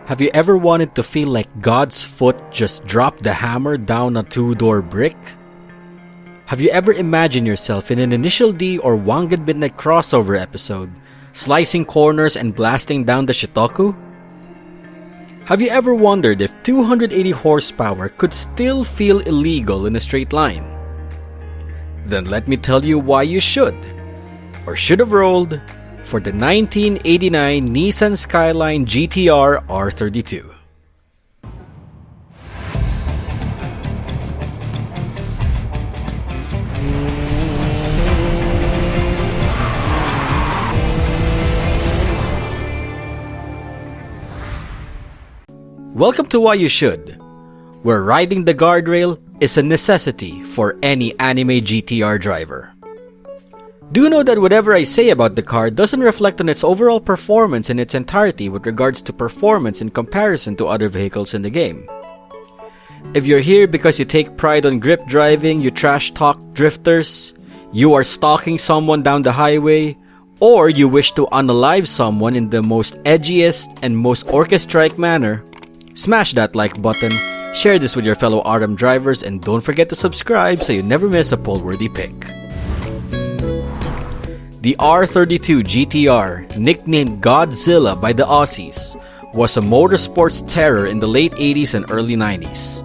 Have you ever wanted to feel like God's foot just dropped the hammer down a two-door brick? Have you ever imagined yourself in an Initial D or Wangan Midnight crossover episode, slicing corners and blasting down the Shitoku? Have you ever wondered if 280 horsepower could still feel illegal in a straight line? Then let me tell you why you should, or should have rolled, for the 1989 Nissan Skyline GT-R R32. Welcome to Why You Should, where riding the guardrail is a necessity for any anime GT-R driver. Do know that whatever I say about the car doesn't reflect on its overall performance in its entirety with regards to performance in comparison to other vehicles in the game. If you're here because you take pride on grip driving, you trash talk drifters, you are stalking someone down the highway, or you wish to unalive someone in the most edgiest and most orchestraic manner, smash that like button, share this with your fellow RM drivers, and don't forget to subscribe so you never miss a poll-worthy pick. The R32 GT-R, nicknamed Godzilla by the Aussies, was a motorsports terror in the late 80s and early 90s.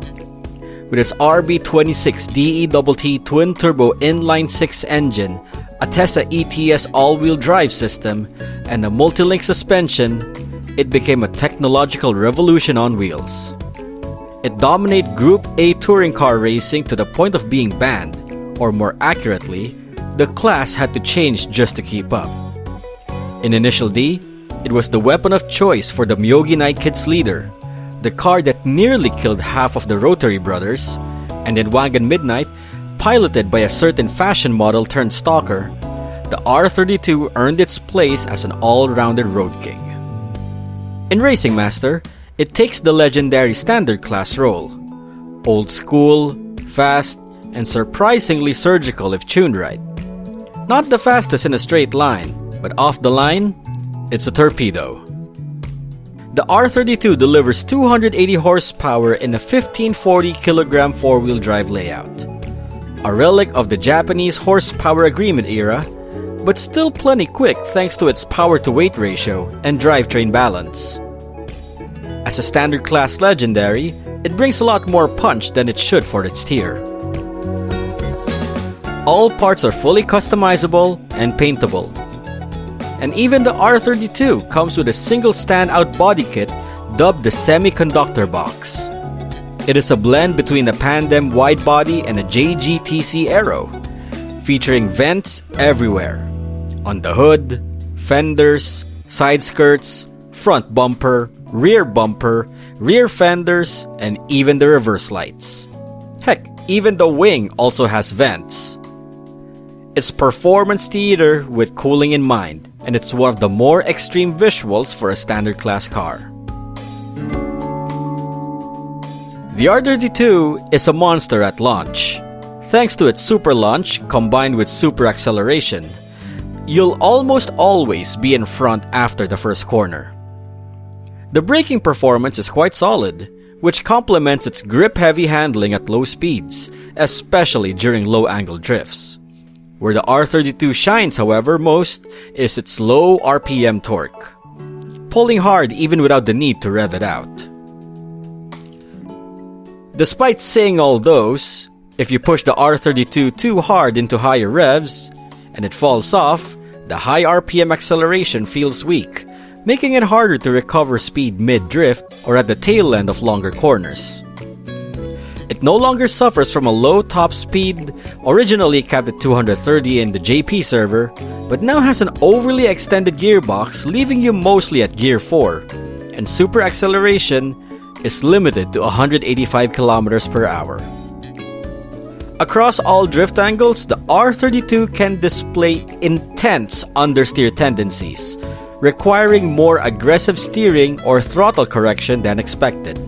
With its RB26 DETT twin-turbo inline-6 engine, a Tesla ETS all-wheel drive system, and a multi-link suspension, it became a technological revolution on wheels. It dominated Group A touring car racing to the point of being banned, or more accurately, the class had to change just to keep up. In Initial D, it was the weapon of choice for the Myogi Night Kids leader, the car that nearly killed half of the Rotary brothers, and in Wangan Midnight, piloted by a certain fashion model turned stalker, the R32 earned its place as an all-rounded road king. In Racing Master, it takes the legendary standard class role. Old school, fast, and surprisingly surgical if tuned right. Not the fastest in a straight line, but off the line, it's a torpedo. The R32 delivers 280 horsepower in a 1540 kg four-wheel drive layout. A relic of the Japanese horsepower agreement era, but still plenty quick thanks to its power-to-weight ratio and drivetrain balance. As a standard class legendary, it brings a lot more punch than it should for its tier. All parts are fully customizable and paintable. And even the R32 comes with a single standout body kit dubbed the Semiconductor Box. It is a blend between a Pandem wide body and a JGTC Aero, featuring vents everywhere. On the hood, fenders, side skirts, front bumper, rear fenders, and even the reverse lights. Heck, even the wing also has vents. It's performance theater with cooling in mind, and it's one of the more extreme visuals for a standard class car. The R32 is a monster at launch. Thanks to its super launch combined with super acceleration, you'll almost always be in front after the first corner. The braking performance is quite solid, which complements its grip-heavy handling at low speeds, especially during low-angle drifts. Where the R32 shines, however, most is its low RPM torque, pulling hard even without the need to rev it out. Despite saying all those, if you push the R32 too hard into higher revs, and it falls off, the high RPM acceleration feels weak, making it harder to recover speed mid-drift or at the tail end of longer corners. It no longer suffers from a low top speed, originally capped at 230 in the JP server, but now has an overly extended gearbox leaving you mostly at gear 4, and super acceleration is limited to 185 km per hour. Across all drift angles, the R32 can display intense understeer tendencies, requiring more aggressive steering or throttle correction than expected.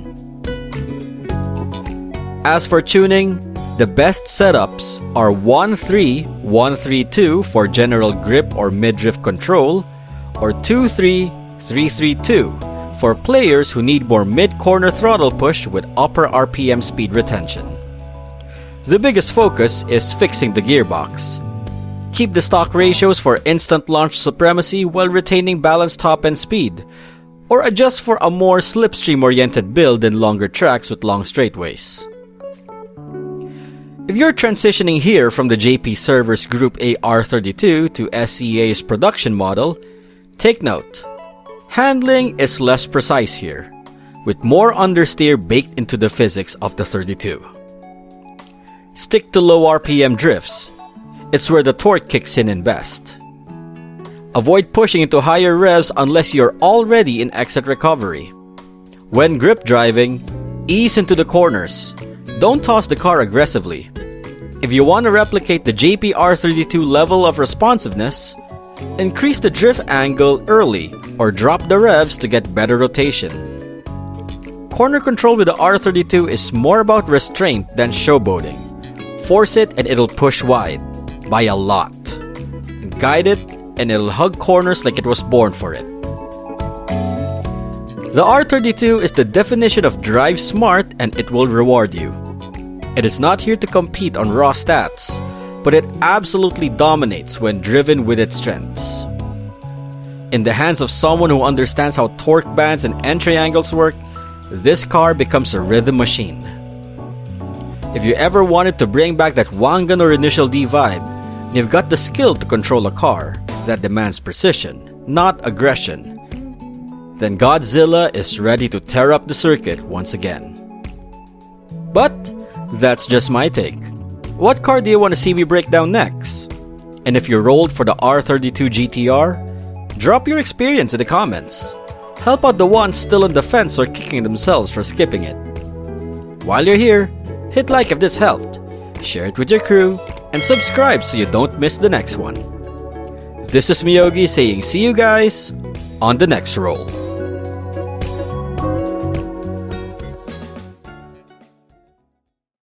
As for tuning, the best setups are 1.3, 1.32 for general grip or mid-drift control, or 2.3, 3.32 for players who need more mid-corner throttle push with upper RPM speed retention. The biggest focus is fixing the gearbox. Keep the stock ratios for instant launch supremacy while retaining balanced top-end speed, or adjust for a more slipstream-oriented build in longer tracks with long straightaways. If you're transitioning here from the JP Server's Group A R32 to SEA's production model, take note. Handling is less precise here, with more understeer baked into the physics of the 32. Stick to low RPM drifts. It's where the torque kicks in best. Avoid pushing into higher revs unless you're already in exit recovery. When grip driving, ease into the corners. Don't toss the car aggressively. If you want to replicate the JP R32 level of responsiveness, increase the drift angle early or drop the revs to get better rotation. Corner control with the R32 is more about restraint than showboating. Force it and it'll push wide, by a lot. Guide it and it'll hug corners like it was born for it. The R32 is the definition of drive smart and it will reward you. It is not here to compete on raw stats, but it absolutely dominates when driven with its strengths. In the hands of someone who understands how torque bands and entry angles work, this car becomes a rhythm machine. If you ever wanted to bring back that Wangan or Initial D vibe, and you've got the skill to control a car that demands precision, not aggression, then Godzilla is ready to tear up the circuit once again. But that's just my take. What car do you want to see me break down next? And if you rolled for the R32 GT-R, drop your experience in the comments. Help out the ones still on the fence or kicking themselves for skipping it. While you're here, hit like if this helped, share it with your crew, and subscribe so you don't miss the next one. This is Miyogi saying see you guys on the next roll.